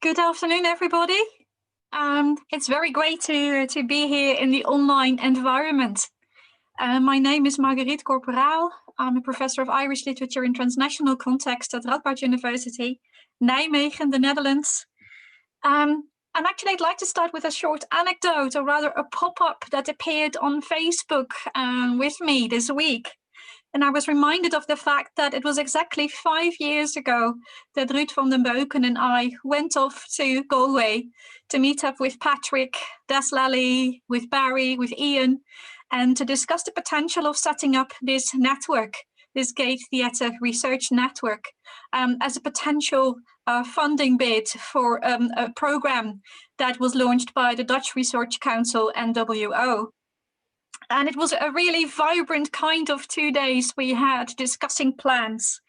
Good afternoon, everybody. It's very great to be here in the online environment. My name is Marguerite Corporaal. I'm a professor of Irish literature in transnational context at Radboud University, Nijmegen, the Netherlands. And actually, I'd like to start with a short anecdote, or rather a pop-up that appeared on Facebook with me this week. And I was reminded of the fact that it was exactly 5 years ago that Ruud van den Beuken and I went off to Galway to meet up with Patrick, Deslally, with Barry, with Ian, and to discuss the potential of setting up this network, this Gate Theatre Research Network, as a potential funding bid for a program that was launched by the Dutch Research Council, NWO. And it was a really vibrant kind of 2 days we had discussing plans.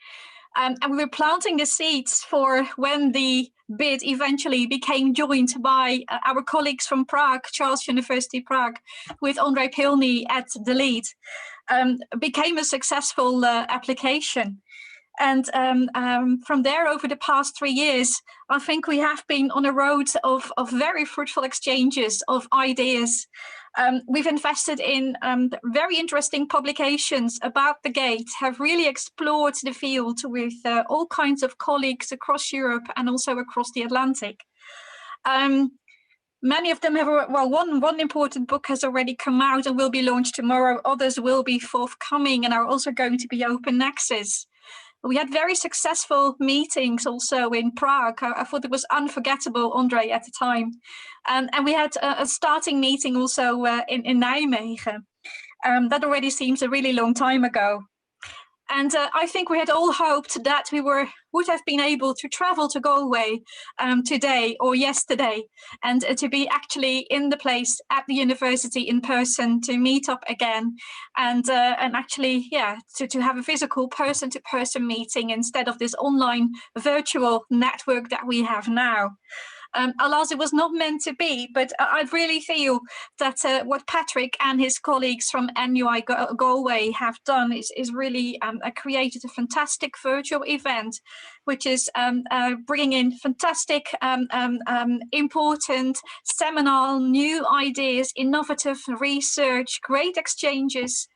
And we were planting the seeds for when the bid eventually became joined by our colleagues from Prague, Charles University Prague, with Ondřej Pilný at the lead, became a successful application. And from there, over the past 3 years, I think we have been on a road of very fruitful exchanges of ideas. We've invested in very interesting publications about the Gate, have really explored the field with all kinds of colleagues across Europe and also across the Atlantic. Many of them have, well, one important book has already come out and will be launched tomorrow. Others will be forthcoming and are also going to be open access. We had very successful meetings also in Prague. I thought it was unforgettable, Ondřej, at the time. And we had a starting meeting also in Nijmegen. That already seems a really long time ago. And I think we had all hoped that we would have been able to travel to Galway today or yesterday, and to be actually in the place at the university in person to meet up again, and actually, yeah, to have a physical person-to-person meeting instead of this online virtual network that we have now. Alas, it was not meant to be, but I really feel that what Patrick and his colleagues from NUI Galway have done is really created a fantastic virtual event, which is bringing in fantastic, important seminal, new ideas, innovative research, great exchanges.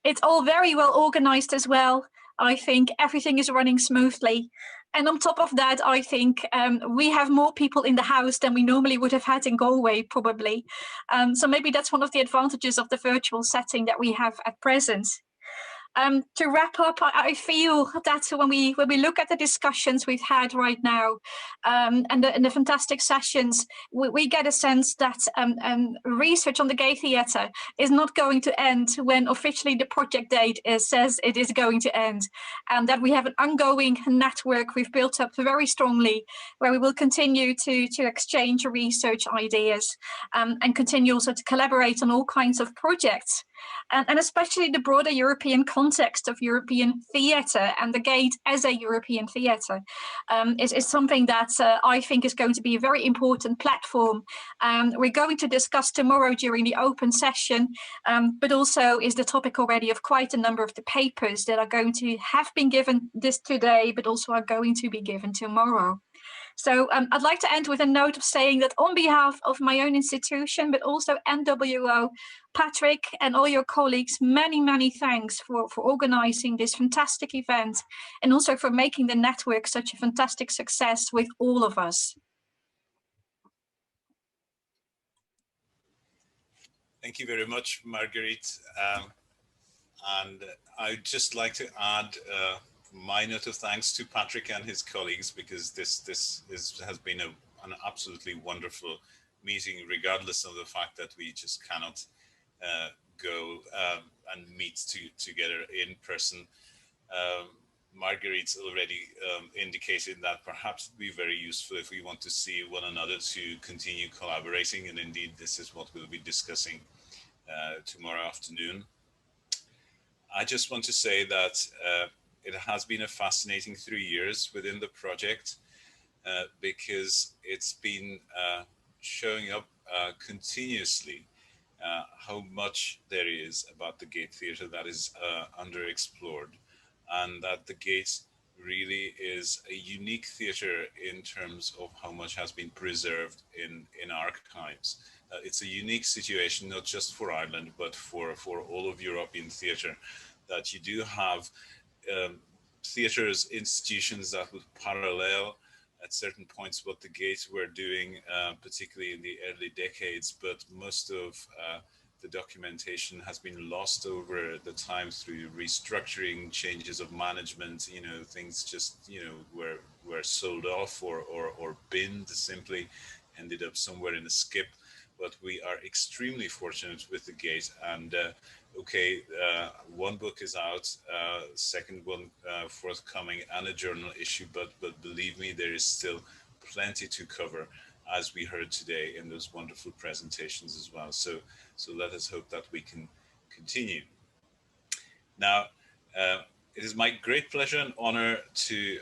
It's all very well organized as well. I think everything is running smoothly. And on top of that, I think we have more people in the house than we normally would have had in Galway, probably. So maybe that's one of the advantages of the virtual setting that we have at present. To wrap up, I feel that when we look at the discussions we've had right now and the fantastic sessions, we get a sense that research on the Gay Theatre is not going to end when officially the project date says it is going to end, and that we have an ongoing network we've built up very strongly, where we will continue to exchange research ideas and continue also to collaborate on all kinds of projects. And especially the broader European context of European theatre and the Gate as a European theatre is something that I think is going to be a very important platform. We're going to discuss tomorrow during the open session, but also is the topic already of quite a number of the papers that are going to have been given this today, but also are going to be given tomorrow. So I'd like to end with a note of saying that on behalf of my own institution, but also NWO, Patrick and all your colleagues, many, many thanks for organizing this fantastic event and also for making the network such a fantastic success with all of us. Thank you very much, Marguerite. And I'd just like to add my note of thanks to Patrick and his colleagues, because this has been an absolutely wonderful meeting, regardless of the fact that we just cannot go and meet together in person. Marguerite's already indicated that perhaps it would be very useful if we want to see one another to continue collaborating, and indeed this is what we'll be discussing tomorrow afternoon. I just want to say that it has been a fascinating 3 years within the project because it's been showing up continuously how much there is about the Gate Theatre that is underexplored, and that the Gate really is a unique theatre in terms of how much has been preserved in archives. It's a unique situation, not just for Ireland, but for all of European theatre, that you do have theatres, institutions that would parallel at certain points what the Gates were doing, particularly in the early decades, but most of the documentation has been lost over the time through restructuring, changes of management, you know, things just, you know, were sold off or binned, simply ended up somewhere in a skip. But we are extremely fortunate with the Gate, and one book is out, second one forthcoming, and a journal issue, but believe me, there is still plenty to cover, as we heard today in those wonderful presentations as well. So let us hope that we can continue. Now, it is my great pleasure and honor to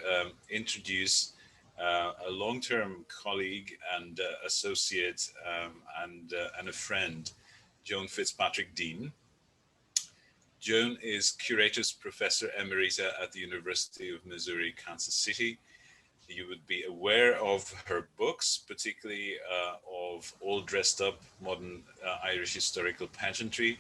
introduce a long-term colleague and associate and a friend, Joan Fitzpatrick Dean. Joan is Curators Professor Emerita at the University of Missouri, Kansas City. You would be aware of her books, particularly of All Dressed Up, Modern Irish Historical Pageantry,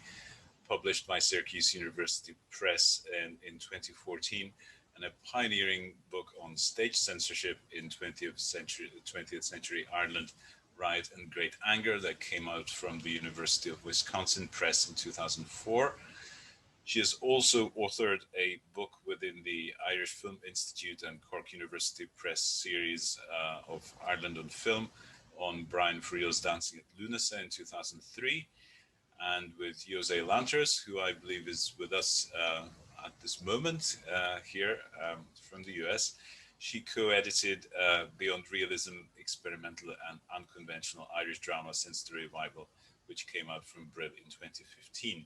published by Syracuse University Press in 2014, and a pioneering book on stage censorship in 20th century Ireland, Riot and Great Anger, that came out from the University of Wisconsin Press in 2004. She has also authored a book within the Irish Film Institute and Cork University Press series of Ireland on Film on Brian Friel's Dancing at Lunasa in 2003. And with Jose Lanters, who I believe is with us at this moment here from the US, she co-edited Beyond Realism, Experimental and Unconventional Irish Drama Since the Revival, which came out from Brill in 2015.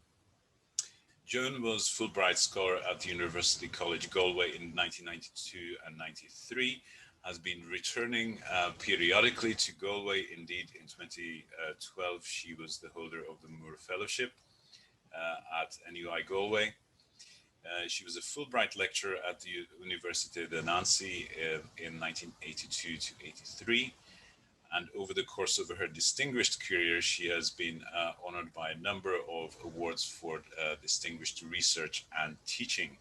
Joan was Fulbright Scholar at the University College Galway in 1992 and 93, has been returning periodically to Galway. Indeed, in 2012, she was the holder of the Moore Fellowship at NUI Galway. She was a Fulbright lecturer at the Université de Nancy in 1982 to 83. And over the course of her distinguished career, she has been honored by a number of awards for distinguished research and teaching.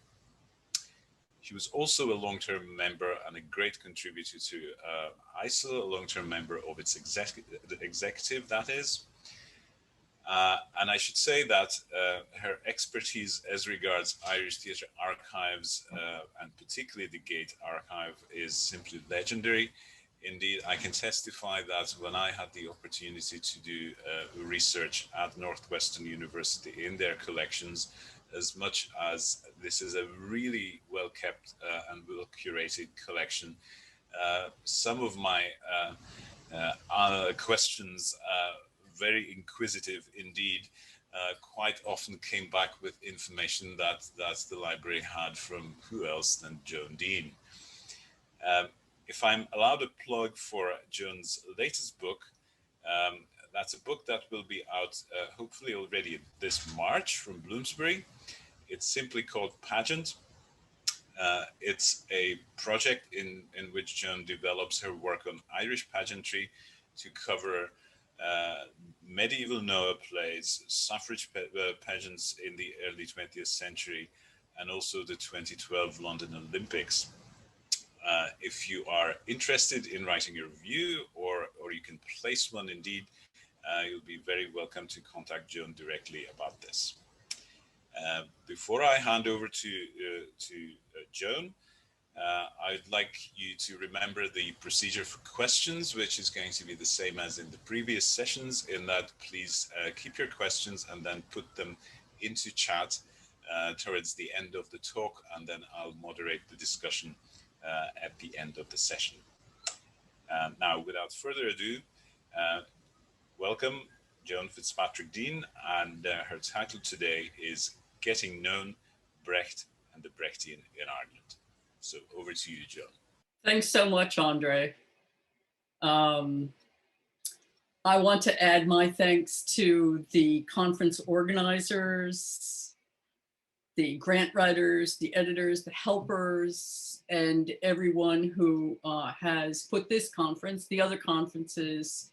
She was also a long-term member and a great contributor to ISIL, a long-term member of its executive, that is. And I should say that her expertise as regards Irish theatre archives, and particularly the Gate archive, is simply legendary. Indeed, I can testify that when I had the opportunity to do research at Northwestern University in their collections, as much as this is a really well-kept and well-curated collection, some of my questions, very inquisitive indeed, quite often came back with information that the library had from who else than Joan Dean. If I'm allowed a plug for Joan's latest book, that's a book that will be out hopefully already this March from Bloomsbury. It's simply called Pageant. It's a project in which Joan develops her work on Irish pageantry to cover medieval Noah plays, suffrage pageants in the early 20th century, and also the 2012 London Olympics. If you are interested in writing a review, or you can place one indeed, you'll be very welcome to contact Joan directly about this. Before I hand over to Joan, I'd like you to remember the procedure for questions, which is going to be the same as in the previous sessions, in that please keep your questions and then put them into chat towards the end of the talk, and then I'll moderate the discussion at the end of the session. Now, without further ado, welcome Joan Fitzpatrick Dean, and her title today is Getting Known, Brecht and the Brechtian in Ireland. So over to you, Joan. Thanks so much, Ondřej. I want to add my thanks to the conference organizers, the grant writers, the editors, the helpers, and everyone who has put this conference, the other conferences,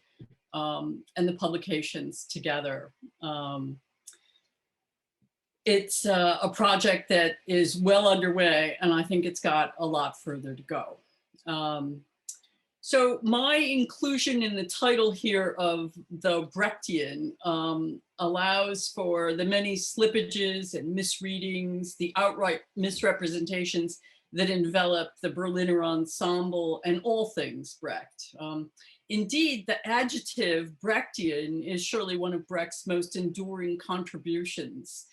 and the publications together. It's a project that is well underway, and I think it's got a lot further to go. So my inclusion in the title here of the Brechtian allows for the many slippages and misreadings, the outright misrepresentations that envelop the Berliner Ensemble and all things Brecht. Indeed, the adjective Brechtian is surely one of Brecht's most enduring contributions.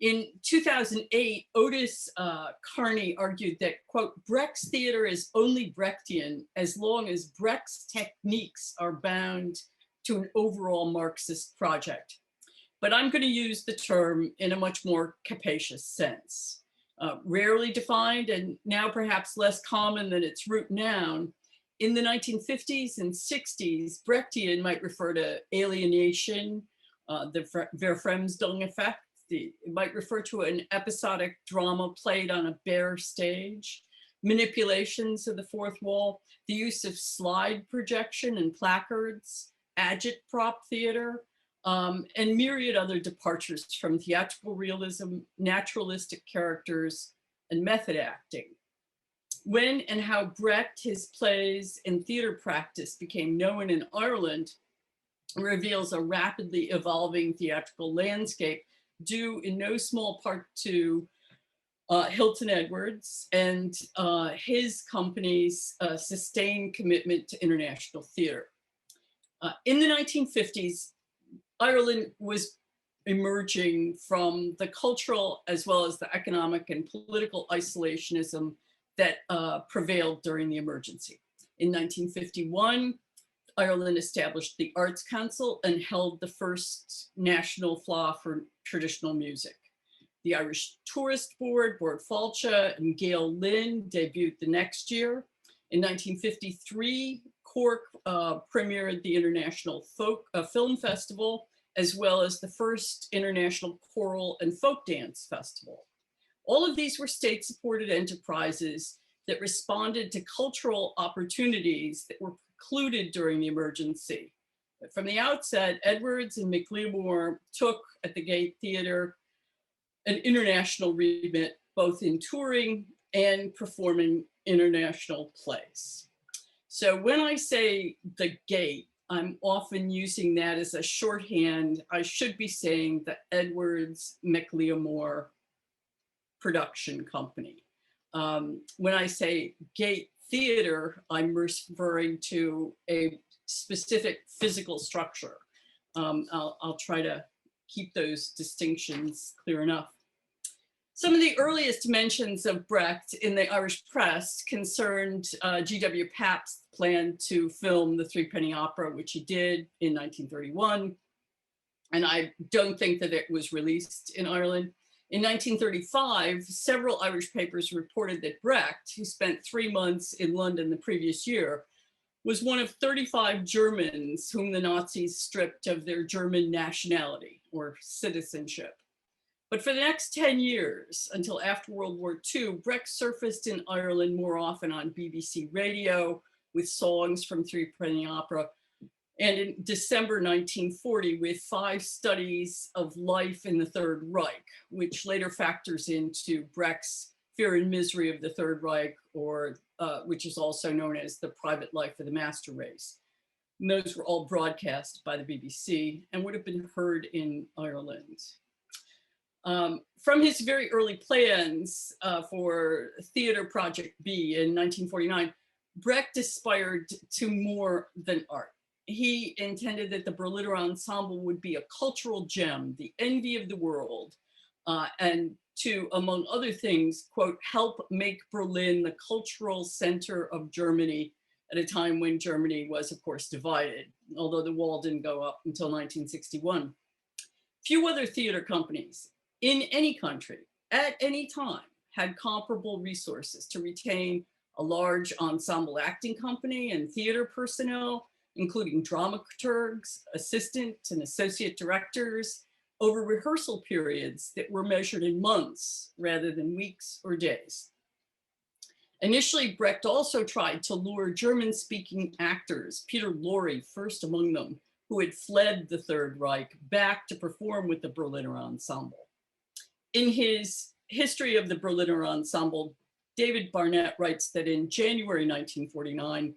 In 2008, Otis Carney argued that, quote, Brecht's theater is only Brechtian as long as Brecht's techniques are bound to an overall Marxist project. But I'm going to use the term in a much more capacious sense. Rarely defined and now perhaps less common than its root noun, in the 1950s and 60s, Brechtian might refer to alienation, the Verfremdung effect. It might refer to an episodic drama played on a bare stage, manipulations of the fourth wall, the use of slide projection and placards, agitprop theater, and myriad other departures from theatrical realism, naturalistic characters, and method acting. When and how Brecht, his plays, and theater practice became known in Ireland reveals a rapidly evolving theatrical landscape due in no small part to Hilton Edwards and his company's sustained commitment to international theater. In the 1950s, Ireland was emerging from the cultural as well as the economic and political isolationism that prevailed during the emergency. In 1951, Ireland established the Arts Council and held the first national fleadh for traditional music. The Irish Tourist Board, Bord Fáilte, and Gael Lynn debuted the next year. In 1953, Cork premiered the International Film Festival, as well as the first International Choral and Folk Dance Festival. All of these were state-supported enterprises that responded to cultural opportunities that were precluded during the emergency. But from the outset, Edwards and McLeamore took at the Gate Theatre an international remit, both in touring and performing international plays. So when I say the Gate, I'm often using that as a shorthand. I should be saying the Edwards McLeamore production company. When I say Gate Theater, I'm referring to a specific physical structure. I'll try to keep those distinctions clear enough. Some of the earliest mentions of Brecht in the Irish press concerned G.W. Papp's plan to film the Threepenny Opera, which he did in 1931. And I don't think that it was released in Ireland. In 1935, several Irish papers reported that Brecht, who spent 3 months in London the previous year, was one of 35 Germans whom the Nazis stripped of their German nationality or citizenship. But for the next 10 years, until after World War II, Brecht surfaced in Ireland more often on BBC radio with songs from Threepenny Opera, and in December 1940 with 5 studies of life in the Third Reich, which later factors into Brecht's Fear and Misery of the Third Reich, or which is also known as The Private Life of the Master Race. And those were all broadcast by the BBC and would have been heard in Ireland. From his very early plans for Theatre Project B in 1949, Brecht aspired to more than art. He intended that the Berliner Ensemble would be a cultural gem, the envy of the world, and to, among other things, quote, help make Berlin the cultural center of Germany at a time when Germany was, of course, divided, although the wall didn't go up until 1961. Few other theater companies in any country at any time had comparable resources to retain a large ensemble acting company and theater personnel, including dramaturgs, assistant and associate directors, over rehearsal periods that were measured in months rather than weeks or days. Initially, Brecht also tried to lure German-speaking actors, Peter Laurie first among them, who had fled the Third Reich, back to perform with the Berliner Ensemble. In his History of the Berliner Ensemble, David Barnett writes that in January 1949,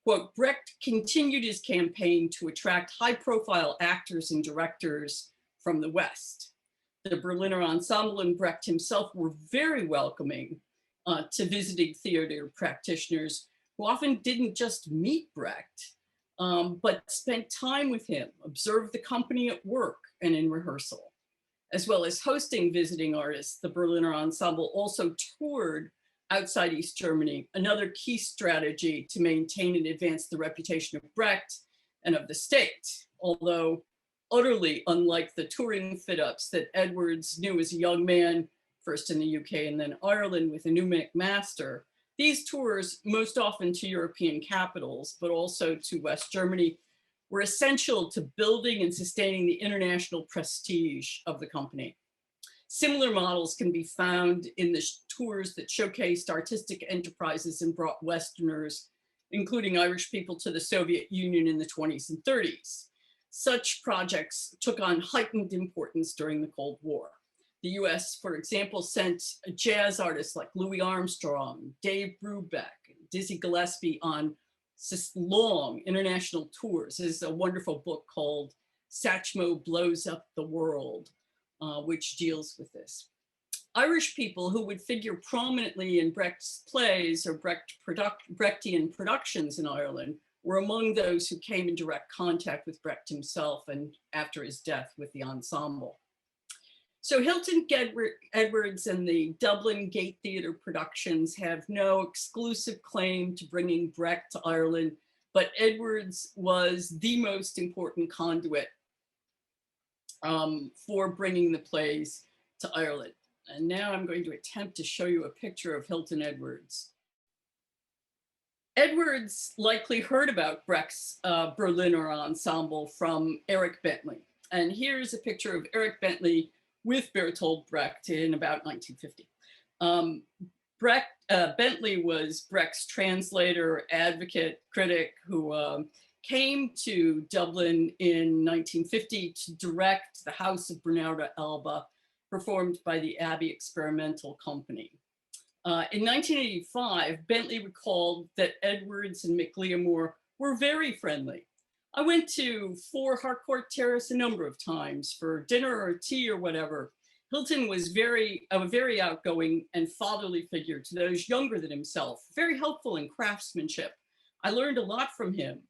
quote, Brecht continued his campaign to attract high-profile actors and directors from the West. The Berliner Ensemble and Brecht himself were very welcoming to visiting theater practitioners who often didn't just meet Brecht, but spent time with him, observed the company at work and in rehearsal. As well as hosting visiting artists, the Berliner Ensemble also toured outside East Germany, another key strategy to maintain and advance the reputation of Brecht and of the state. Although utterly unlike the touring fit-ups that Edwards knew as a young man, first in the UK and then Ireland with a new master, these tours, most often to European capitals, but also to West Germany, were essential to building and sustaining the international prestige of the company. Similar models can be found in the tours that showcased artistic enterprises and brought Westerners, including Irish people, to the Soviet Union in the 20s and 30s. Such projects took on heightened importance during the Cold War. The US, for example, sent jazz artists like Louis Armstrong, Dave Brubeck, Dizzy Gillespie on long international tours. There's a wonderful book called Satchmo Blows Up the World, which deals with this. Irish people who would figure prominently in Brecht's plays or Brechtian productions in Ireland were among those who came in direct contact with Brecht himself and after his death with the ensemble. So Hilton Edwards and the Dublin Gate Theatre productions have no exclusive claim to bringing Brecht to Ireland, but Edwards was the most important conduit for bringing the plays to Ireland. And now I'm going to attempt to show you a picture of Hilton Edwards. Edwards likely heard about Brecht's Berliner Ensemble from Eric Bentley. And here's a picture of Eric Bentley with Bertolt Brecht in about 1950. Bentley was Brecht's translator, advocate, critic, who came to Dublin in 1950 to direct The House of Bernarda Alba, performed by the Abbey Experimental Company. In 1985, Bentley recalled that Edwards and McLeamore were very friendly. I went to 4 Harcourt Terrace a number of times for dinner or tea or whatever. Hilton was a very outgoing and fatherly figure to those younger than himself, very helpful in craftsmanship. I learned a lot from him.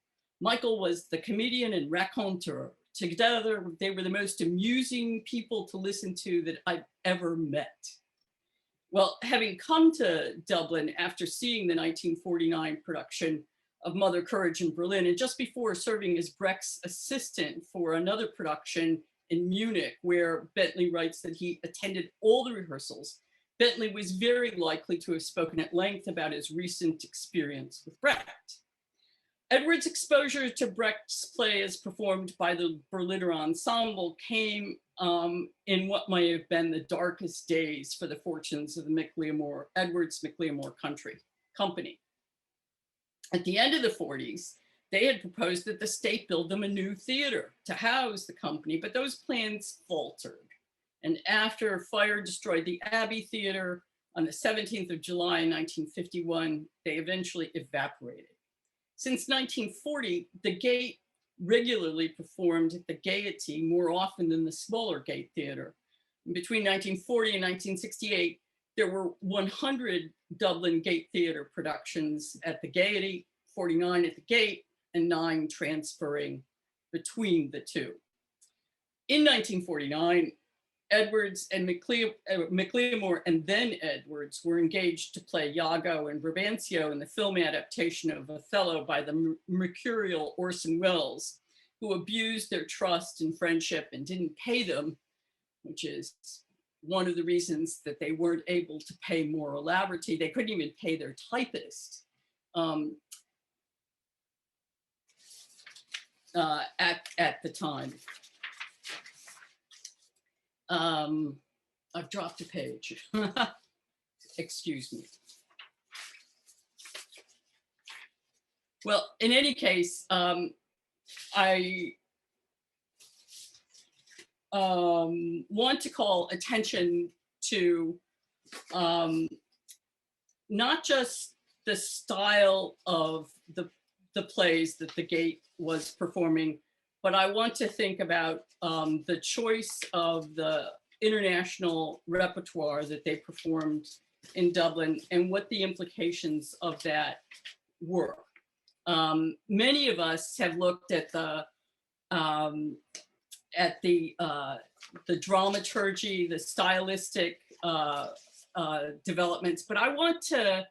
Michael was the comedian and raconteur. Together, they were the most amusing people to listen to that I've ever met. Well, having come to Dublin after seeing the 1949 production of Mother Courage in Berlin, and just before serving as Brecht's assistant for another production in Munich, where Bentley writes that he attended all the rehearsals, Bentley was very likely to have spoken at length about his recent experience with Brecht. Edwards' exposure to Brecht's play as performed by the Berliner Ensemble came in what might have been the darkest days for the fortunes of the Edwards-McLeamore Company. At the end of the 40s, they had proposed that the state build them a new theater to house the company, but those plans faltered. And after fire destroyed the Abbey Theater on the 17th of July, 1951, they eventually evaporated. Since 1940, the Gate regularly performed at the Gaiety more often than the smaller Gate Theatre. Between 1940 and 1968, there were 100 Dublin Gate Theatre productions at the Gaiety, 49 at the Gate, and 9 transferring between the two. In 1949, Edwards and McLeamore and then Edwards were engaged to play Iago and Brabantio in the film adaptation of Othello by the mercurial Orson Welles, who abused their trust and friendship and didn't pay them, which is one of the reasons that they weren't able to pay more elaborate. They couldn't even pay their typist at the time. I've dropped a page. Excuse me. Well, in any case, I want to call attention to not just the style of the plays that the Gate was performing, but I want to think about the choice of the international repertoire that they performed in Dublin and what the implications of that were. Many of us have looked at the dramaturgy, the stylistic developments, but I want to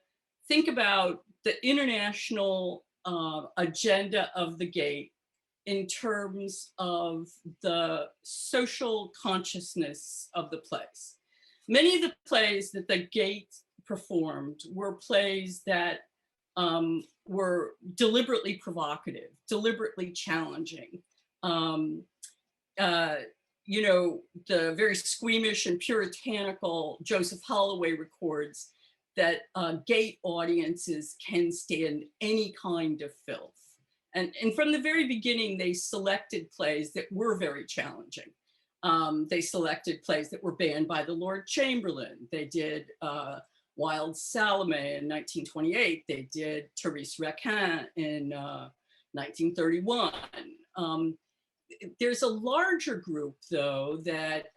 think about the international agenda of the Gate in terms of the social consciousness of the plays. Many of the plays that the Gate performed were plays that were deliberately provocative, deliberately challenging. You know, the very squeamish and puritanical Joseph Holloway records that Gate audiences can stand any kind of filth. And from the very beginning, they selected plays that were very challenging. They selected plays that were banned by the Lord Chamberlain. They did Wild Salome in 1928. They did Therese Raquin in 1931. There's a larger group, though, that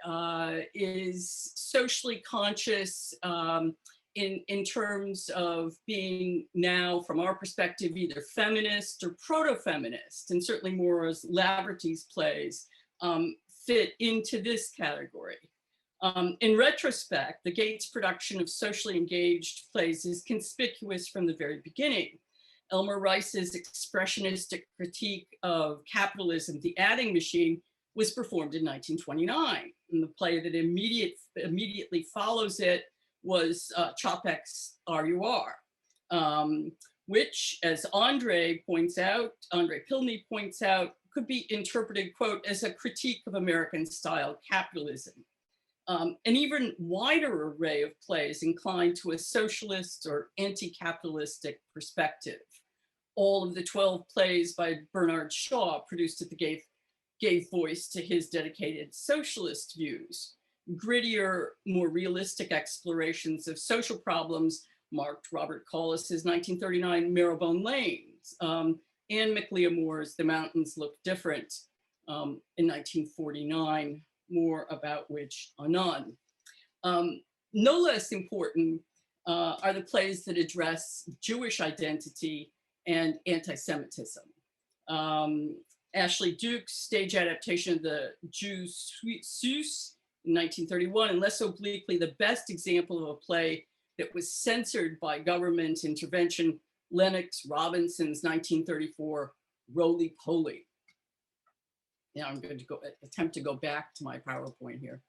is socially conscious in terms of being now, from our perspective, either feminist or proto-feminist, and certainly Maura's Laverty's plays fit into this category. In retrospect, the Gates production of socially engaged plays is conspicuous from the very beginning. Elmer Rice's expressionistic critique of capitalism, The Adding Machine, was performed in 1929. And the play that immediately follows it was Čapek's R.U.R., which, as Ondřej Pilný points out, could be interpreted, quote, as a critique of American-style capitalism. An even wider array of plays inclined to a socialist or anti-capitalistic perspective. All of the 12 plays by Bernard Shaw produced at the Gate gave voice to his dedicated socialist views. Grittier, more realistic explorations of social problems marked Robert Collis's 1939 Marrowbone Lanes, and McLeomore's The Mountains Look Different in 1949, more about which anon. No less important are the plays that address Jewish identity and anti-Semitism. Ashley Duke's stage adaptation of the Jew Seuss in 1931, and less obliquely, the best example of a play that was censored by government intervention, Lennox Robinson's 1934 Roly Poly. Now I'm going to attempt to go back to my PowerPoint here.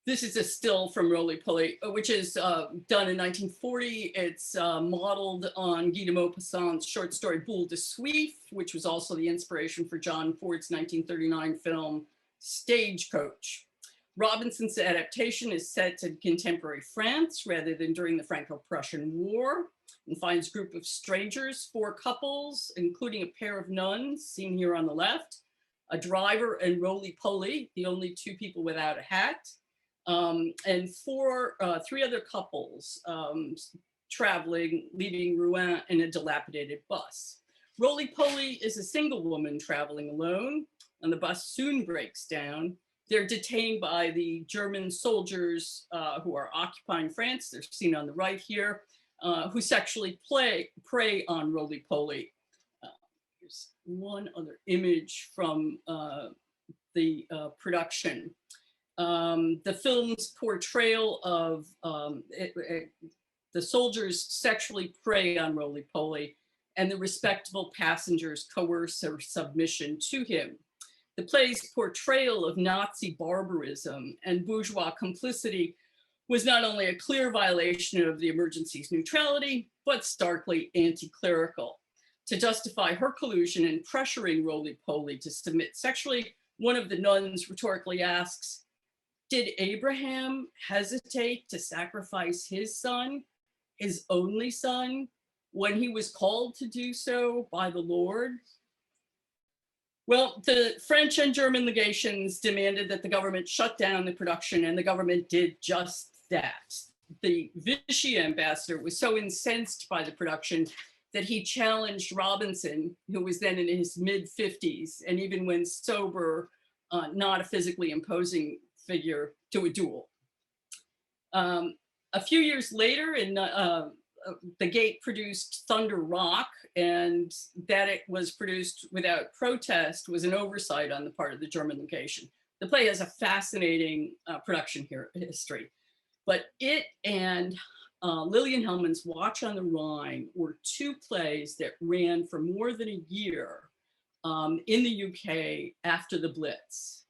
This is a still from Roly Poly, which is done in 1940. It's modeled on Guy de Maupassant's short story Boule de Suif, which was also the inspiration for John Ford's 1939 film Stagecoach. Robinson's adaptation is set in contemporary France rather than during the Franco-Prussian War, and finds a group of strangers, 4 couples, including a pair of nuns, seen here on the left, a driver and Roly Poly, the only 2 people without a hat, and 3 other couples traveling, leaving Rouen in a dilapidated bus. Roly Poly is a single woman traveling alone, and the bus soon breaks down. They're detained by the German soldiers who are occupying France. They're seen on the right here, who sexually prey on Roly Poly. Here's one other image from the production. The film's portrayal of the soldiers sexually prey on Roly Poly, and the respectable passengers coerce her submission to him. The play's portrayal of Nazi barbarism and bourgeois complicity was not only a clear violation of the emergency's neutrality, but starkly anti-clerical. to justify her collusion and pressuring roly-poly to submit sexually, one of the nuns rhetorically asks, did Abraham hesitate to sacrifice his son, his only son, when he was called to do so by the Lord? Well, the French and German legations demanded that the government shut down the production, and the government did just that. The Vichy ambassador was so incensed by the production that he challenged Robinson, who was then in his mid-50s, and even when sober, not a physically imposing figure, to a duel. A few years later, the Gate produced Thunder Rock, and that it was produced without protest was an oversight on the part of the German legation. The play has a fascinating production history, but it and Lillian Hellman's Watch on the Rhine were two plays that ran for more than a year in the UK after the Blitz.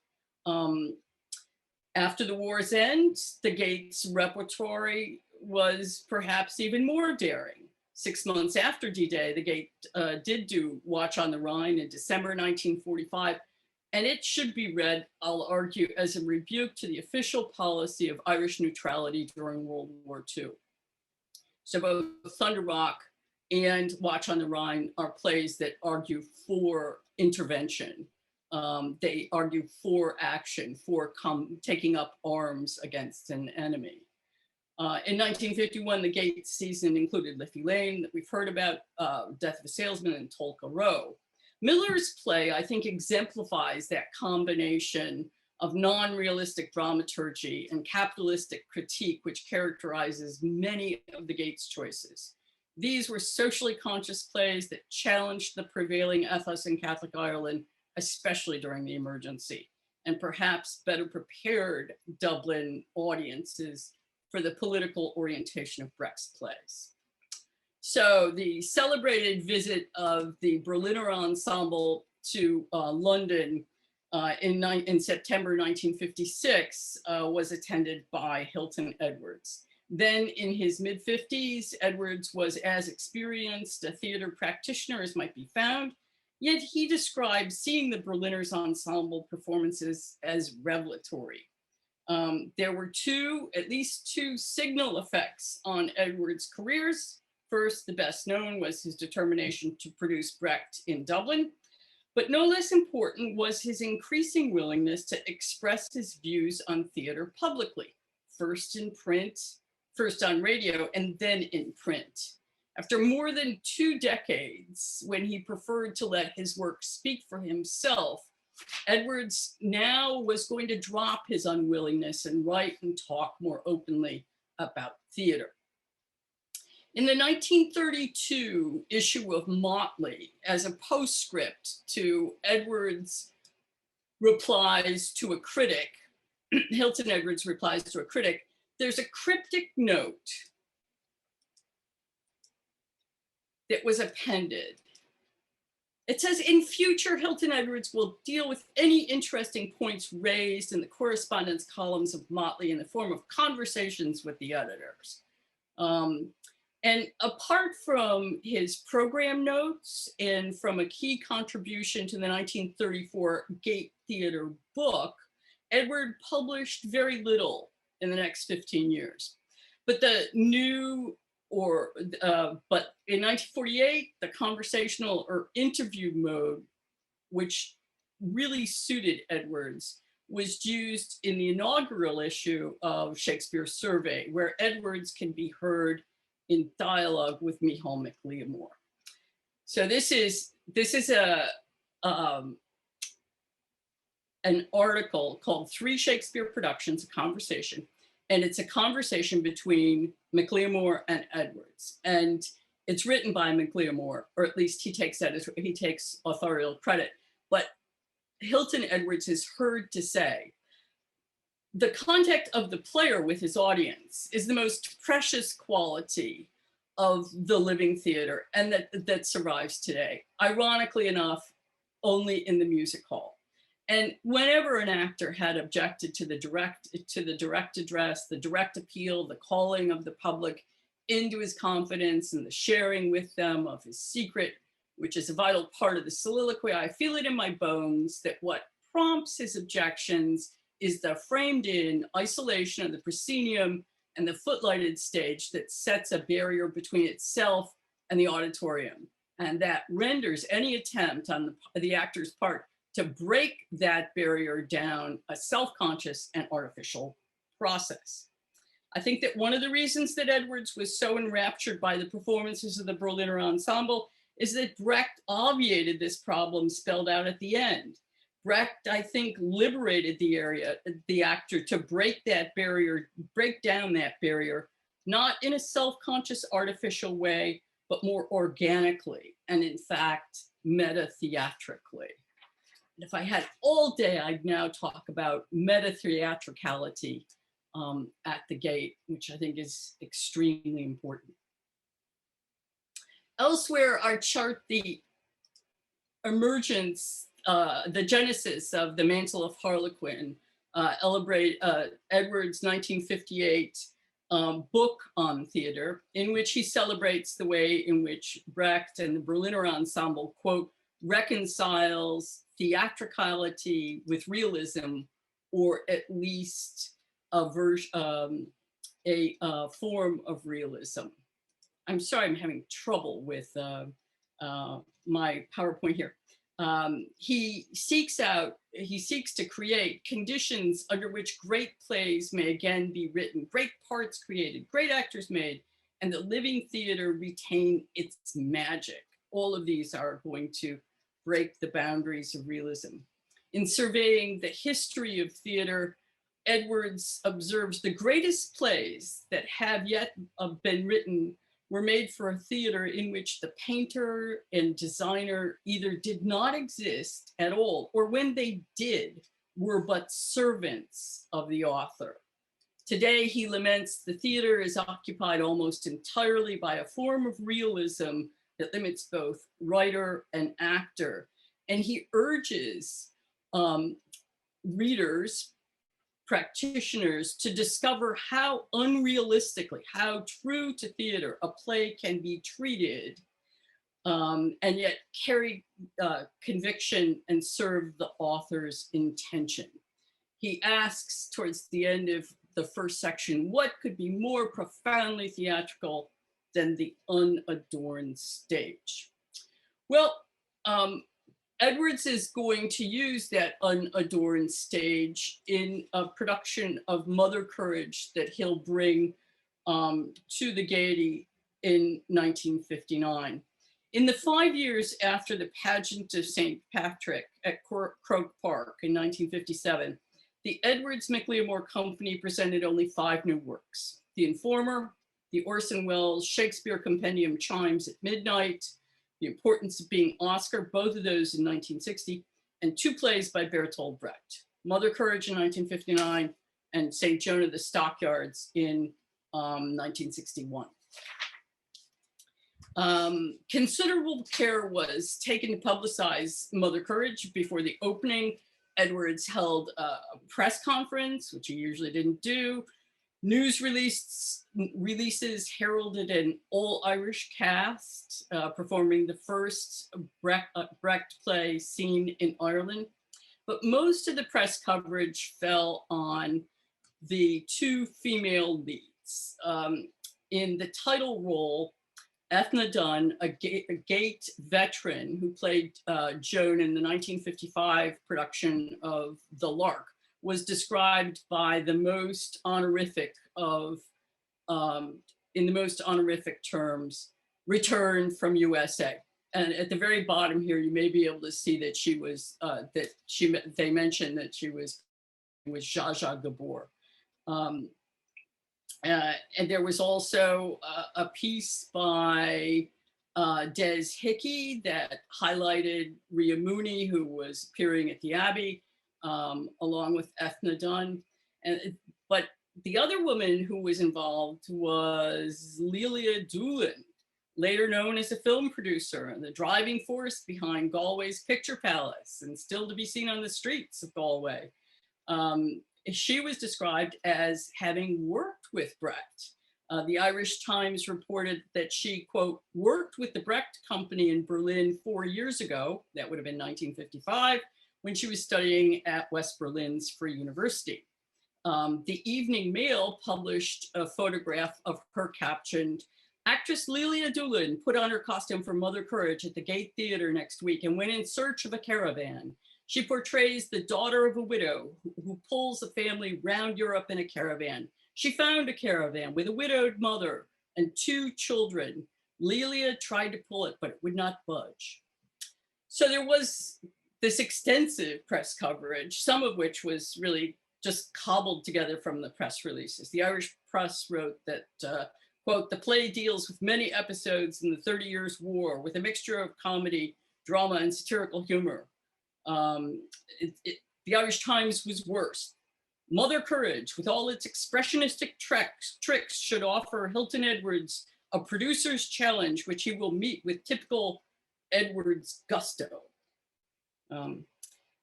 After the war's end, the Gate's repertory was perhaps even more daring. 6 months after D-Day, the Gate did do Watch on the Rhine in December 1945, and it should be read, I'll argue, as a rebuke to the official policy of Irish neutrality during World War II. So both Thunder Rock and Watch on the Rhine are plays that argue for intervention. They argue for action, for taking up arms against an enemy. In 1951, the Gate season included Liffey Lane, that we've heard about, Death of a Salesman, and Tolka Row. Miller's play, I think, exemplifies that combination of non-realistic dramaturgy and capitalistic critique, which characterizes many of the Gate's choices. These were socially conscious plays that challenged the prevailing ethos in Catholic Ireland, especially during the emergency, and perhaps better prepared Dublin audiences for the political orientation of Brecht's plays. So the celebrated visit of the Berliner Ensemble to London in September 1956 was attended by Hilton Edwards. Then in his mid-50s, Edwards was as experienced a theater practitioner as might be found, yet he described seeing the Berliner's ensemble performances as revelatory. There were at least two signal effects on Edwards' careers. First, the best known was his determination to produce Brecht in Dublin, but no less important was his increasing willingness to express his views on theater publicly, first in print, first on radio, and then in print. After more than 2 decades, when he preferred to let his work speak for himself, Edwards now was going to drop his unwillingness and write and talk more openly about theater. In the 1932 issue of Motley, as a postscript to Edwards' replies to a critic, Hilton Edwards replies to a critic, there's a cryptic note that was appended. It says, in future, Hilton Edwards will deal with any interesting points raised in the correspondence columns of Motley in the form of conversations with the editors. And apart from his program notes and from a key contribution to the 1934 Gate Theater book, Edward published very little in the next 15 years. But but in 1948, the conversational or interview mode, which really suited Edwards, was used in the inaugural issue of Shakespeare Survey, where Edwards can be heard in dialogue with Michal McLeamore. So this is an article called 3 Shakespeare Productions, a Conversation, and it's a conversation between McLeamore and Edwards. And it's written by McLeamore, or at least he takes authorial credit, but Hilton Edwards is heard to say, the contact of the player with his audience is the most precious quality of the living theater, and that survives today. Ironically enough, only in the music hall. And whenever an actor had objected to the direct address, the direct appeal, the calling of the public into his confidence and the sharing with them of his secret, which is a vital part of the soliloquy. I feel it in my bones that what prompts his objections is the framed in isolation of the proscenium and the footlighted stage that sets a barrier between itself and the auditorium. And that renders any attempt on the actor's part to break that barrier down a self-conscious and artificial process. I think that one of the reasons that Edwards was so enraptured by the performances of the Berliner Ensemble is that Brecht obviated this problem spelled out at the end. Brecht, I think, liberated the actor to break that barrier, break down that barrier, not in a self-conscious artificial way, but more organically, and in fact, meta-theatrically. And if I had all day, I'd now talk about meta-theatricality at the gate, which I think is extremely important. Elsewhere, I chart the emergence, the genesis of the Mantle of Harlequin, Edwards' 1958 book on theater, in which he celebrates the way in which Brecht and the Berliner Ensemble, quote, reconciles theatricality with realism, or at least a form of realism. I'm sorry, I'm having trouble with my PowerPoint here. He seeks to create conditions under which great plays may again be written, great parts created, great actors made, and the living theater retain its magic. All of these are going to break the boundaries of realism. In surveying the history of theater, Edwards observes the greatest plays that have yet been written were made for a theater in which the painter and designer either did not exist at all, or when they did, were but servants of the author. Today, he laments the theater is occupied almost entirely by a form of realism that limits both writer and actor. And he urges readers, practitioners, to discover how unrealistically, how true to theater a play can be treated, and yet carry conviction and serve the author's intention. He asks towards the end of the first section, what could be more profoundly theatrical than the unadorned stage? Well, Edwards is going to use that unadorned stage in a production of Mother Courage that he'll bring to the Gaiety in 1959. In the 5 years after the pageant of St. Patrick at Croke Park in 1957, the Edwards Macleamore Company presented only 5 new works: The Informer, the Orson Welles Shakespeare Compendium Chimes at Midnight, The Importance of Being Oscar, both of those in 1960, and 2 plays by Bertolt Brecht, Mother Courage in 1959 and St. Joan of the Stockyards in 1961. Considerable care was taken to publicize Mother Courage. Before the opening, Edwards held a press conference, which he usually didn't do. News releases heralded an all-Irish cast performing the first Brecht play seen in Ireland. But most of the press coverage fell on the 2 female leads. In the title role, Ethna Dunn, a Gate veteran who played Joan in the 1955 production of The Lark, was described by the most honorific of, in the most honorific terms, returned from USA. And at the very bottom here, you may be able to see that she was, they mentioned that she was Zsa Zsa Gabor. And there was also a piece by Des Hickey that highlighted Rhea Mooney, who was appearing at the Abbey, along with Ethna Dunn. But the other woman who was involved was Lelia Doolin, later known as a film producer and the driving force behind Galway's Picture Palace, and still to be seen on the streets of Galway. She was described as having worked with Brecht. The Irish Times reported that she, quote, worked with the Brecht Company in Berlin 4 years ago, that would have been 1955, when she was studying at West Berlin's Free University. The Evening Mail published a photograph of her captioned, actress Lelia Doolin put on her costume for Mother Courage at the Gate Theatre next week and went in search of a caravan. She portrays the daughter of a widow who pulls a family round Europe in a caravan. She found a caravan with a widowed mother and 2 children. Lelia tried to pull it, but it would not budge. So there was this extensive press coverage, some of which was really just cobbled together from the press releases. The Irish press wrote that, quote, the play deals with many episodes in the 30 Years' War with a mixture of comedy, drama, and satirical humor. The Irish Times was worse. Mother Courage, with all its expressionistic tricks, should offer Hilton Edwards a producer's challenge, which he will meet with typical Edwards gusto.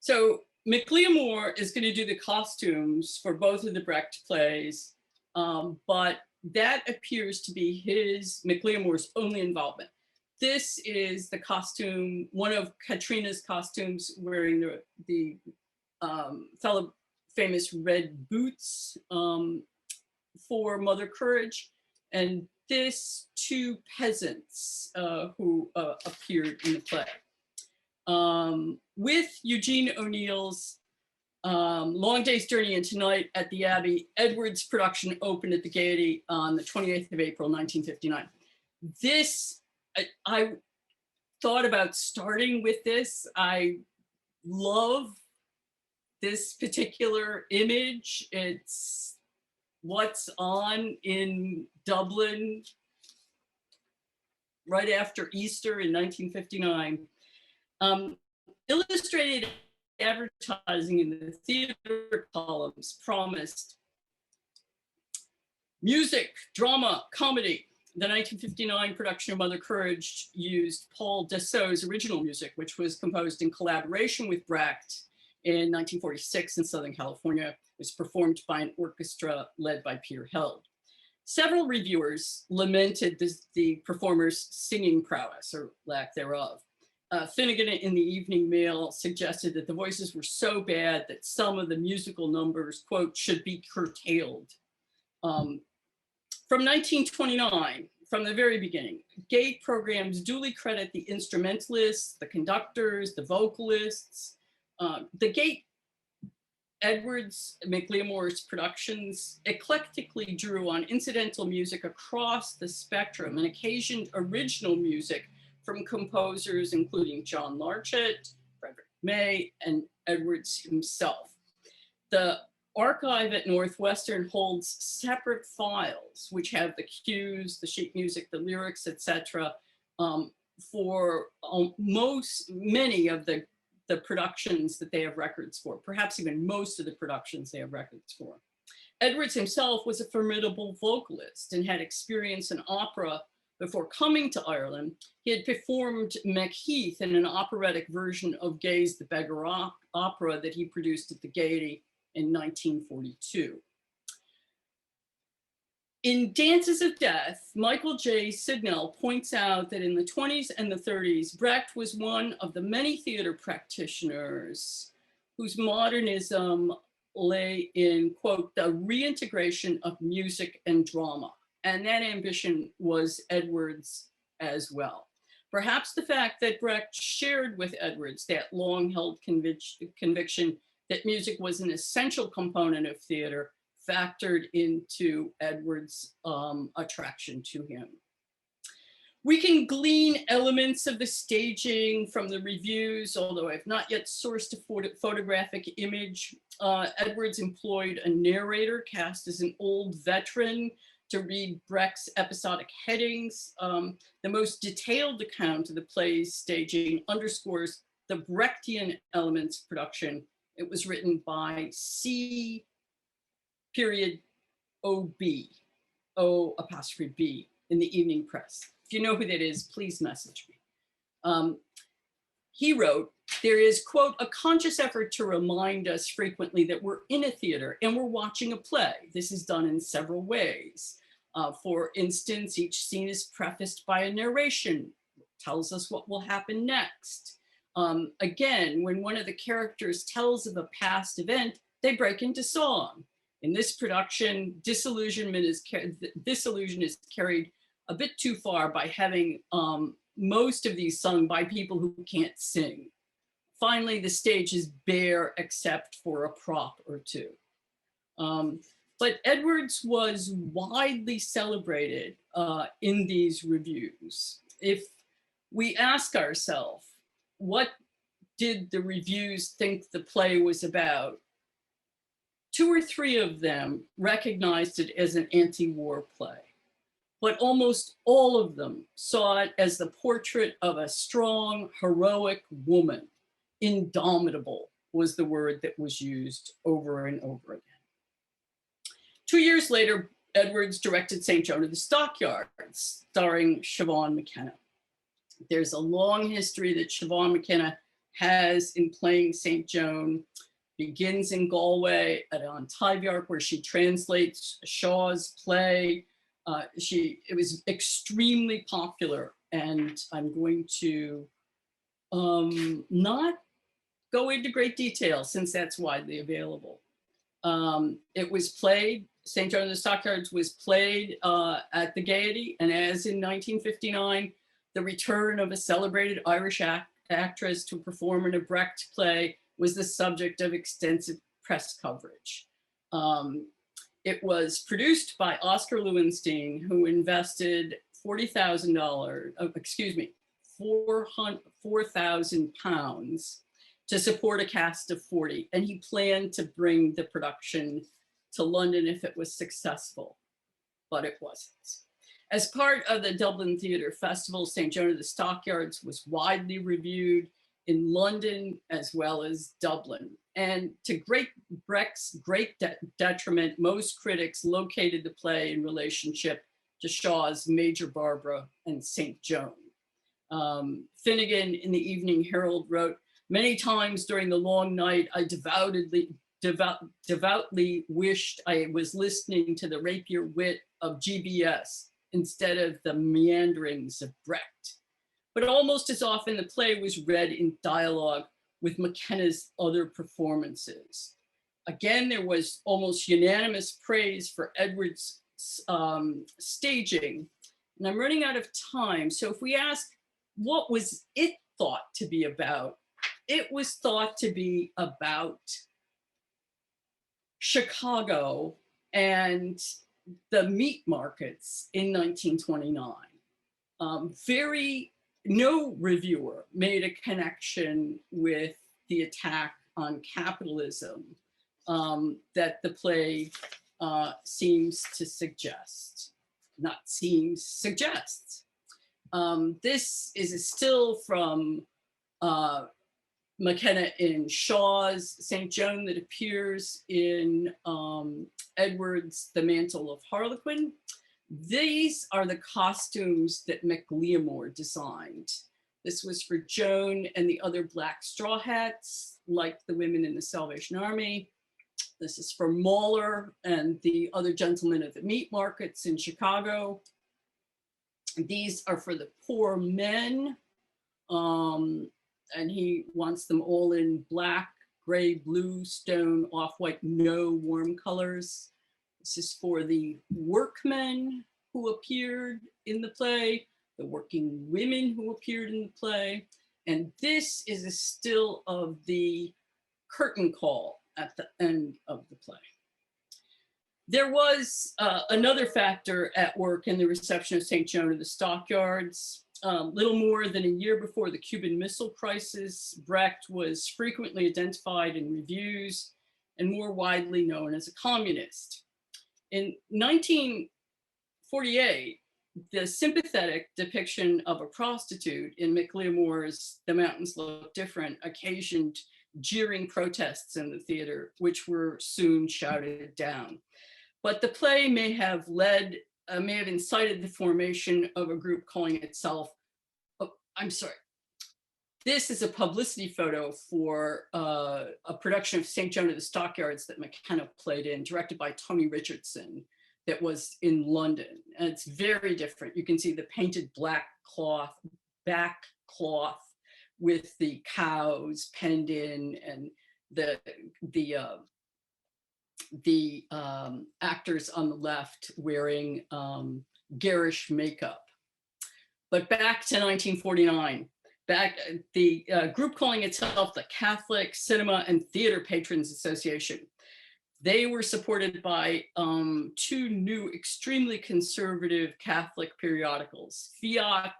So McLeamore is going to do the costumes for both of the Brecht plays, but that appears to be McLeamore's only involvement. This is the costume, one of Katrina's costumes, wearing the fellow famous red boots for Mother Courage, and this 2 peasants who appeared in the play. With Eugene O'Neill's Long Day's Journey into Night at the Abbey, Edwards' production opened at the Gaiety on the 28th of April, 1959. I thought about starting with this. I love this particular image. It's what's on in Dublin right after Easter in 1959. Illustrated advertising in the theater columns promised music, drama, comedy. The 1959 production of Mother Courage used Paul Dassault's original music, which was composed in collaboration with Brecht in 1946 in Southern California. It was performed by an orchestra led by Peter Held. Several reviewers lamented the performers' singing prowess or lack thereof. Finnegan in the Evening Mail suggested that the voices were so bad that some of the musical numbers, quote, should be curtailed. From 1929, from the very beginning, Gate programs duly credit the instrumentalists, the conductors, the vocalists. The Gate Edwards McLeamore's productions eclectically drew on incidental music across the spectrum and occasioned original music from composers including John Larchet, Frederick May, and Edwards himself. The archive at Northwestern holds separate files which have the cues, the sheet music, the lyrics, etc., for many of the productions that they have records for, perhaps even most of the productions they have records for. Edwards himself was a formidable vocalist and had experience in opera before coming to Ireland. He had performed Macheath in an operatic version of Gay's The Beggar Opera that he produced at the Gaiety in 1942. In Dances of Death, Michael J. Signell points out that in the 20s and the 30s, Brecht was one of the many theater practitioners whose modernism lay in, quote, the reintegration of music and drama. And that ambition was Edwards as well. Perhaps the fact that Brecht shared with Edwards that long-held conviction that music was an essential component of theater factored into Edwards' attraction to him. We can glean elements of the staging from the reviews, although I've not yet sourced a photographic image. Edwards employed a narrator cast as an old veteran to read Brecht's episodic headings. The most detailed account of the play's staging underscores the Brechtian elements of production. It was written by C. O.B., O''B, in the Evening Press. If you know who that is, please message me. He wrote, there is, quote, a conscious effort to remind us frequently that we're in a theater and we're watching a play. This is done in several ways. For instance, each scene is prefaced by a narration, tells us what will happen next. Again, when one of the characters tells of a past event, they break into song. In this production, disillusion is carried a bit too far by having most of these sung by people who can't sing. Finally, the stage is bare except for a prop or two. But Edwards was widely celebrated in these reviews. If we ask ourselves, what did the reviews think the play was about? 2 or 3 of them recognized it as an anti-war play, but almost all of them saw it as the portrait of a strong, heroic woman. Indomitable was the word that was used over and over again. 2 years later, Edwards directed St. Joan of the Stockyards, starring Siobhan McKenna. There's a long history that Siobhan McKenna has in playing St. Joan. Begins in Galway at Untitled, where she translates Shaw's play. It was extremely popular, and I'm going to not go into great detail since that's widely available. It was played, St. Joan of the Stockyards was played at the Gaiety, and as in 1959, the return of a celebrated Irish actress to perform in a Brecht play was the subject of extensive press coverage. It was produced by Oscar Lewinstein, who invested £4,000 to support a cast of 40, and he planned to bring the production to London if it was successful, but it wasn't. As part of the Dublin Theatre Festival, St. Joan of the Stockyards was widely reviewed in London as well as Dublin. And to Brecht's great detriment, most critics located the play in relationship to Shaw's Major Barbara and St. Joan. Finnegan in the Evening Herald wrote, "Many times during the long night, I devoutly wished I was listening to the rapier wit of GBS instead of the meanderings of Brecht. But almost as often the play was read in dialogue with McKenna's other performances. Again, there was almost unanimous praise for Edwards' staging. And I'm running out of time. So if we ask, what was it thought to be about? It was thought to be about Chicago and the meat markets in 1929. No reviewer made a connection with the attack on capitalism that the play seems to suggest. Not seems, suggests. This is a still from McKenna in Shaw's St. Joan that appears in Edwards' The Mantle of Harlequin. These are the costumes that McLeomore designed. This was for Joan and the other Black Straw Hats, like the women in the Salvation Army. This is for Mauler and the other gentlemen of the meat markets in Chicago. These are for the poor men. And he wants them all in black, gray, blue, stone, off-white, no warm colors. This is for the workmen who appeared in the play, the working women who appeared in the play. And this is a still of the curtain call at the end of the play. There was another factor at work in the reception of St. Joan of the Stockyards. Little more than a year before the Cuban Missile Crisis, Brecht was frequently identified in reviews and more widely known as a communist. In 1948, the sympathetic depiction of a prostitute in McLeomore's The Mountains Look Different occasioned jeering protests in the theater, which were soon shouted down. But the play may have incited the formation of a group calling itself, this is a publicity photo for a production of St. Joan of the Stockyards that McKenna played in, directed by Tony Richardson. that was in London. And it's very different. You can see the painted black cloth, back cloth with the cows penned in, and the actors on the left wearing garish makeup. But back to 1949, the group calling itself the Catholic Cinema and Theater Patrons Association. They were supported by two new extremely conservative Catholic periodicals, Fiat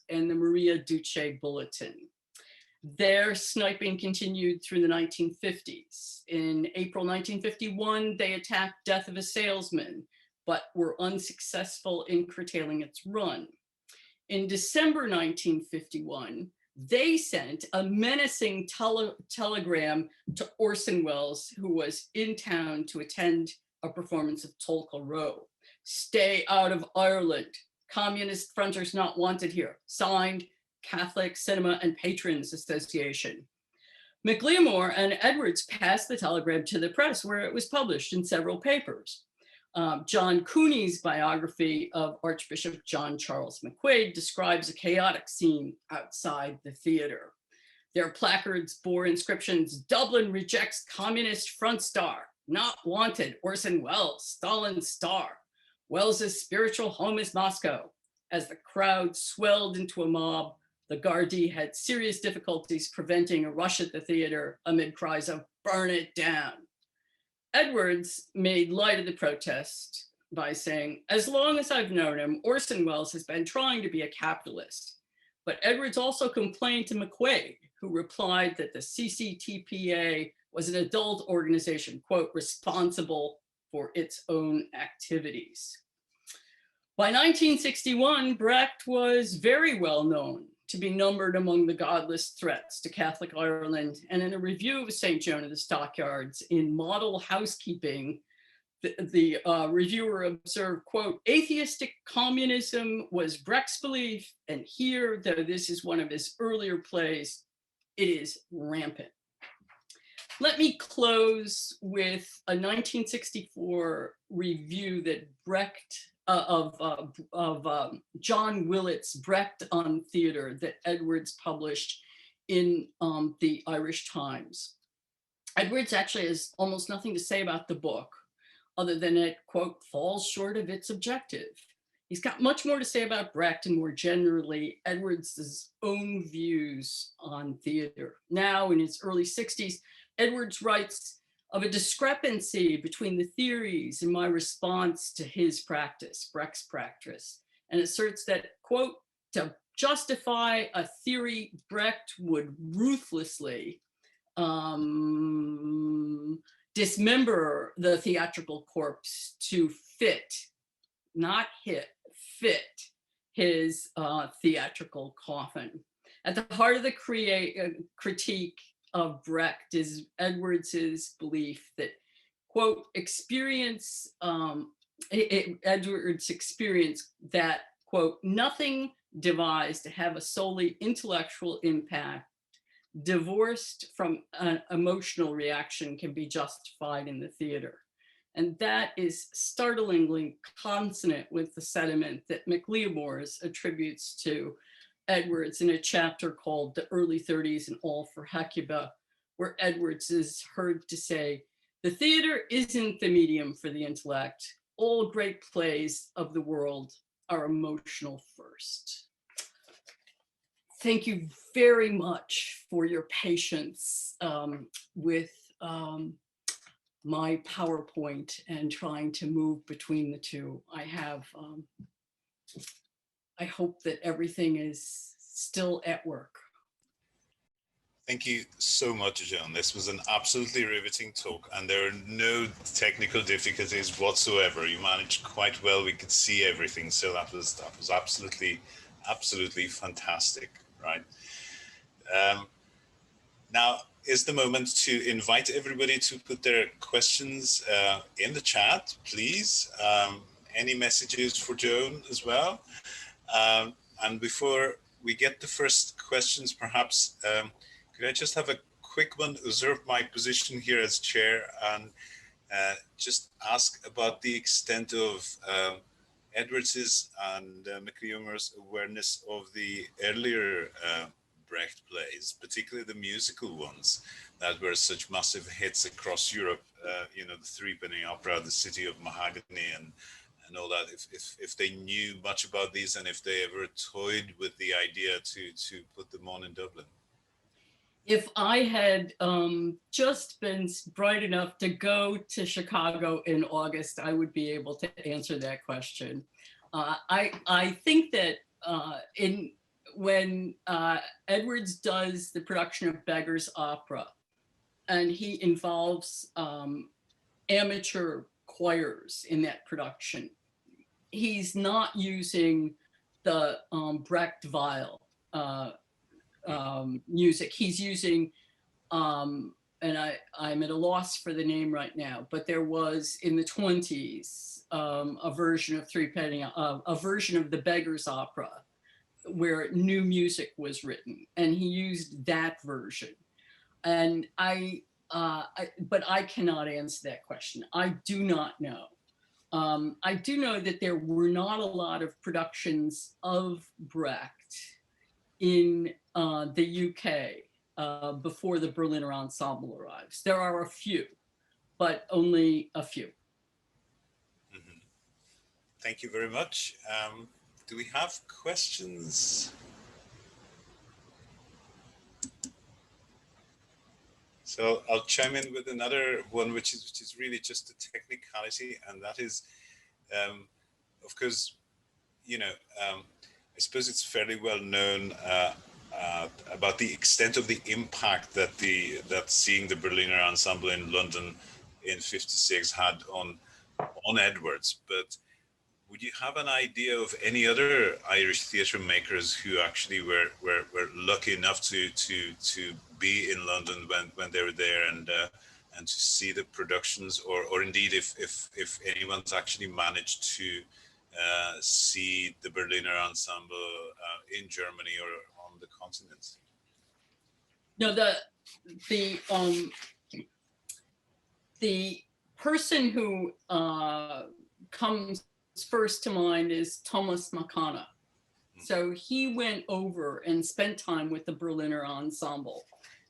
and the Maria Duce Bulletin. Their sniping continued through the 1950s. In April 1951, they attacked Death of a Salesman, but were unsuccessful in curtailing its run. In December 1951, they sent a menacing telegram to Orson Welles, who was in town to attend a performance of Tolka Row. "Stay out of Ireland. Communist fronters not wanted here. Signed, Catholic Cinema and Patrons Association." McLeamore and Edwards passed the telegram to the press, where it was published in several papers. John Cooney's biography of Archbishop John Charles McQuaid describes a chaotic scene outside the theater. Their placards bore inscriptions: "Dublin rejects communist front star, not wanted, Orson Welles, Stalin's star. Welles's spiritual home is Moscow." As the crowd swelled into a mob, the Gardaí had serious difficulties preventing a rush at the theater amid cries of "burn it down." Edwards made light of the protest by saying, "As long as I've known him, Orson Welles has been trying to be a capitalist." But Edwards also complained to McQuaid, who replied that the CCTPA was an adult organization, quote, "responsible for its own activities." By 1961, Brecht was very well known to be numbered among the godless threats to Catholic Ireland. And in a review of St. Joan of the Stockyards in Model Housekeeping, the reviewer observed, quote, "Atheistic communism was Brecht's belief, and here, though this is one of his earlier plays, it is rampant." Let me close with a 1964 review that Brecht of John Willett's Brecht on Theater that Edwards published in the Irish Times. Edwards actually has almost nothing to say about the book, other than it, quote, "falls short of its objective." He's got much more to say about Brecht and more generally Edwards' own views on theater. Now in his early 60s, Edwards writes of a discrepancy between the theories and my response to his practice, Brecht's practice, and asserts that, quote, "to justify a theory, Brecht would ruthlessly dismember the theatrical corpse to fit, not hit, fit his theatrical coffin." At the heart of the critique of Brecht is Edwards's belief that, quote, Edwards experienced that, quote, "nothing devised to have a solely intellectual impact, divorced from an emotional reaction, can be justified in the theater." And that is startlingly consonant with the sentiment that McLeamore attributes to Edwards in a chapter called "The Early 30s and All for Hecuba," where Edwards is heard to say, "The theater isn't the medium for the intellect. All great plays of the world are emotional first." Thank you very much for your patience with my PowerPoint and trying to move between the two. I hope that everything is still at work. Thank you so much, Joan. This was an absolutely riveting talk, and there are no technical difficulties whatsoever. You managed quite well. We could see everything, so that was absolutely fantastic, right? Now is the moment to invite everybody to put their questions in the chat, please. Any messages for Joan as well? And before we get the first questions, perhaps, could I just have a quick one, usurp my position here as chair and just ask about the extent of Edwards's and McLeomer's awareness of the earlier Brecht plays, particularly the musical ones that were such massive hits across Europe. You know, the Three-Penny Opera, the City of Mahogany, and all that. If they knew much about these, and if they ever toyed with the idea to put them on in Dublin. If I had just been bright enough to go to Chicago in August, I would be able to answer that question. I think that when Edwards does the production of Beggar's Opera, and he involves amateur choirs in that production, he's not using the Brecht viol music. He's using, and I'm at a loss for the name right now, but there was in the 20s a version of a version of the Beggar's Opera where new music was written, and he used that version. And but I cannot answer that question. I do not know. I do know that there were not a lot of productions of Brecht in the UK before the Berliner Ensemble arrives. There are a few, but only a few. Mm-hmm. Thank you very much. Do we have questions? So I'll chime in with another one, which is really just a technicality, and that is, of course, you know, I suppose it's fairly well known about the extent of the impact that seeing the Berliner Ensemble in London in '56 had on Edwards. But would you have an idea of any other Irish theatre makers who actually were lucky enough to be in London when they were there and to see the productions, or indeed if anyone's actually managed to see the Berliner Ensemble in Germany or on the continent? No, the person who comes first to mind is Thomas Mcconnell. So he went over and spent time with the Berliner Ensemble.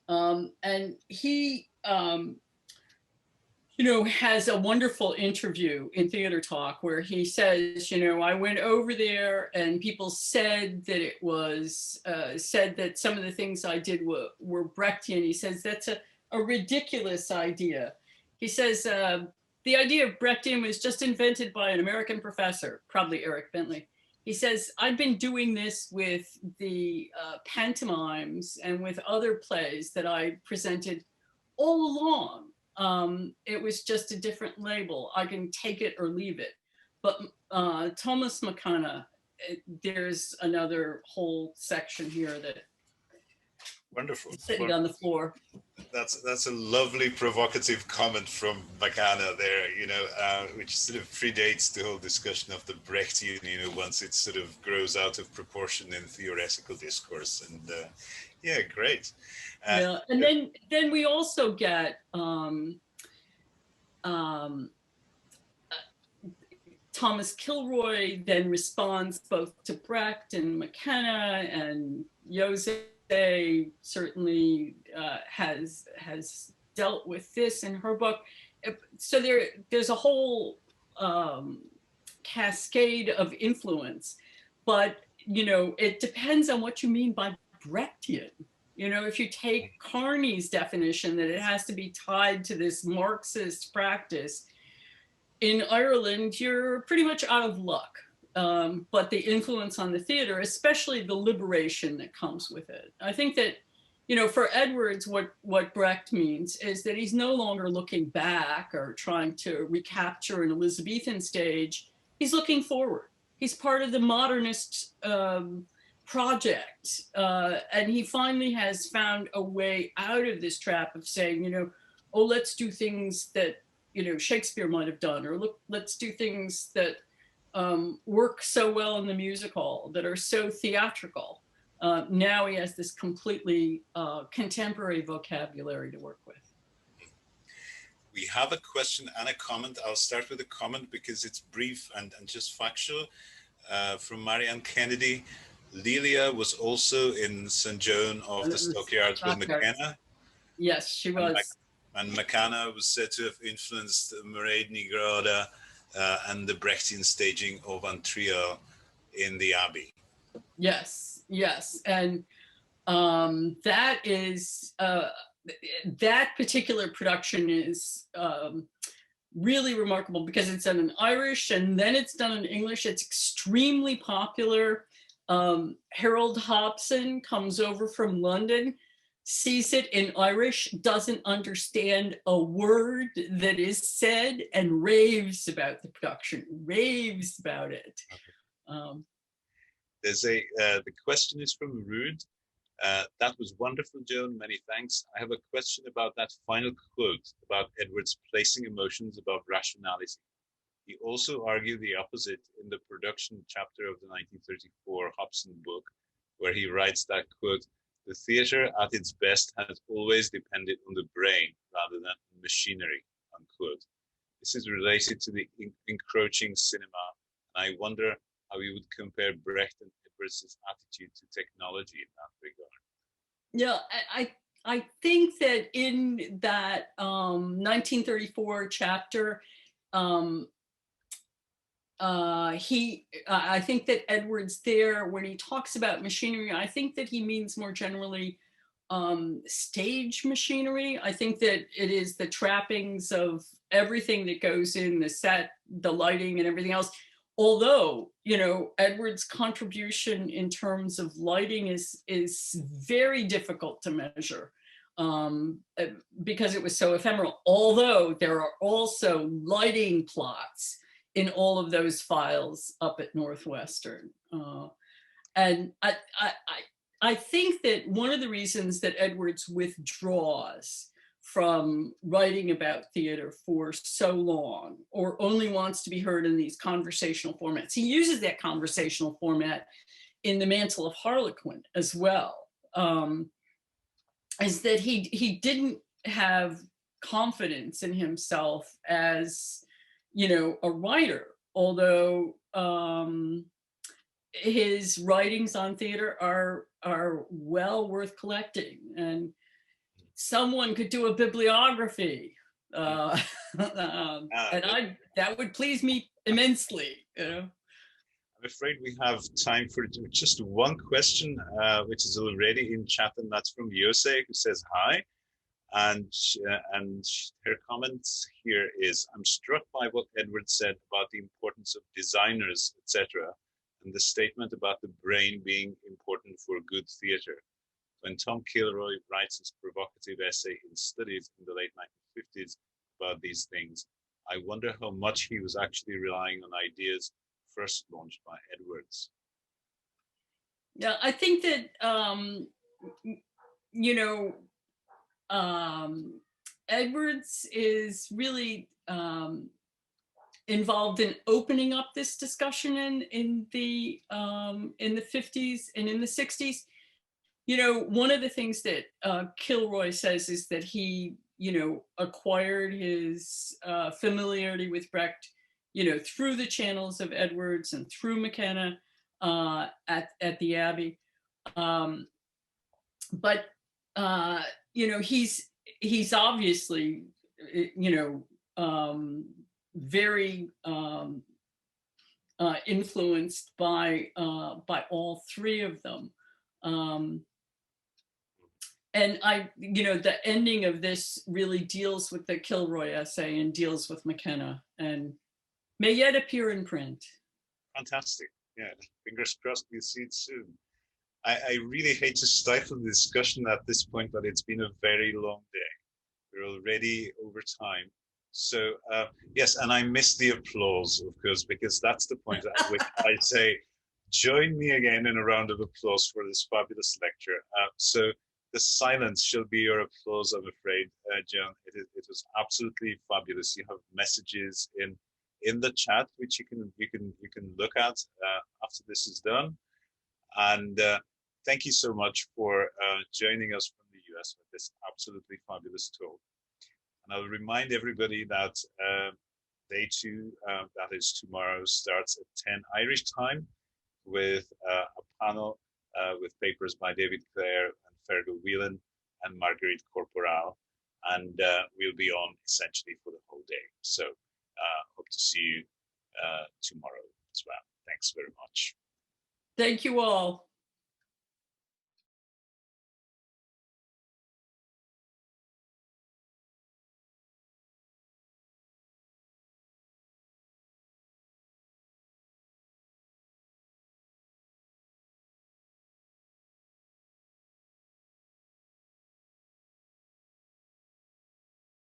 And he, you know, has a wonderful interview in Theatre Talk where he says, you know, I went over there and people said that it was, said that some of the things I did were Brechtian. He says, that's a ridiculous idea. He says, the idea of Brechtian was just invented by an American professor, probably Eric Bentley. He says, I've been doing this with the pantomimes and with other plays that I presented all along. It was just a different label. I can take it or leave it. But Thomas Mcconnell, there's another whole section here that wonderful. Sitting on the floor. That's a lovely provocative comment from Mcconnell there, you know, which sort of predates the whole discussion of the Brechtian, you know, once it sort of grows out of proportion in theoretical discourse. And yeah, great. Yeah, and then we also get Thomas Kilroy then responds both to Brecht and McKenna, and Jose certainly has dealt with this in her book. So there's a whole cascade of influence, but you know, it depends on what you mean by Brechtian. You know, if you take Carney's definition that it has to be tied to this Marxist practice, in Ireland, you're pretty much out of luck. But the influence on the theater, especially the liberation that comes with it. I think that, you know, for Edwards, what Brecht means is that he's no longer looking back or trying to recapture an Elizabethan stage. He's looking forward. He's part of the modernist project. And he finally has found a way out of this trap of saying, you know, oh, let's do things that, you know, Shakespeare might have done, or look, let's do things that work so well in the music hall, that are so theatrical. Now he has this completely contemporary vocabulary to work with. We have a question and a comment. I'll start with a comment because it's brief and just factual. From Marianne Kennedy. Lelia was also in St. Joan of the Stockyards with McKenna. Yes, she was. And McKenna was said to have influenced Mairead ní Ghráda and the Brechtian staging of Antrio in the Abbey. Yes, yes. And that is, that particular production is really remarkable because it's done in Irish and then it's done in English. It's extremely popular. Harold Hobson comes over from London, sees it in Irish, doesn't understand a word that is said, and raves about the production, raves about it. There's the question is from Rude. That was wonderful, Joan. Many thanks. I have a question about that final quote about Edwards placing emotions above rationality. He also argued the opposite in the production chapter of the 1934 Hobson book, where he writes that, quote, the theatre at its best has always depended on the brain rather than machinery, unquote. This is related to the encroaching cinema. And I wonder how you would compare Brecht and Edwards' attitude to technology in that regard. Yeah, I think that in that 1934 chapter, I think that Edwards there, when he talks about machinery, I think that he means more generally stage machinery. I think that it is the trappings of everything that goes in the set, the lighting and everything else. Although, you know, Edwards' contribution in terms of lighting is very difficult to measure because it was so ephemeral. Although there are also lighting plots in all of those files up at Northwestern. And I think that one of the reasons that Edwards withdraws from writing about theater for so long, or only wants to be heard in these conversational formats, he uses that conversational format in The Mantle of Harlequin as well, is that he didn't have confidence in himself as, you know, a writer, although his writings on theater are well worth collecting, and someone could do a bibliography, and that would please me immensely. You know, I'm afraid we have time for just one question, which is already in chat, and that's from Yose, who says hi. And her comments here is, I'm struck by what Edward said about the importance of designers, etc., and the statement about the brain being important for good theatre. When Tom Kilroy writes his provocative essay in Studies in the late 1950s about these things, I wonder how much he was actually relying on ideas first launched by Edwards. Yeah, I think that, you know, Edwards is really involved in opening up this discussion in the 50s and in the 60s. You know, one of the things that Kilroy says is that he, you know, acquired his familiarity with Brecht, you know, through the channels of Edwards and through McKenna at the Abbey. But you know, he's obviously, you know, very influenced by all three of them. And you know, the ending of this really deals with the Kilroy essay and deals with McKenna, and may yet appear in print. Fantastic. Yeah, fingers crossed we'll see it soon. I really hate to stifle the discussion at this point, but it's been a very long day. We're already over time. So yes, and I missed the applause, of course, because that's the point at which I say, join me again in a round of applause for this fabulous lecture. So the silence shall be your applause, I'm afraid, Joan. It was absolutely fabulous. You have messages in the chat which you can look at after this is done. And thank you so much for joining us from the US with this absolutely fabulous talk. And I'll remind everybody that day 2, that is tomorrow, starts at 10 Irish time with a panel with papers by David Clare and Fergal Whelan and Marguerite Corporal. And we'll be on essentially for the whole day. So hope to see you tomorrow as well. Thanks very much. Thank you all.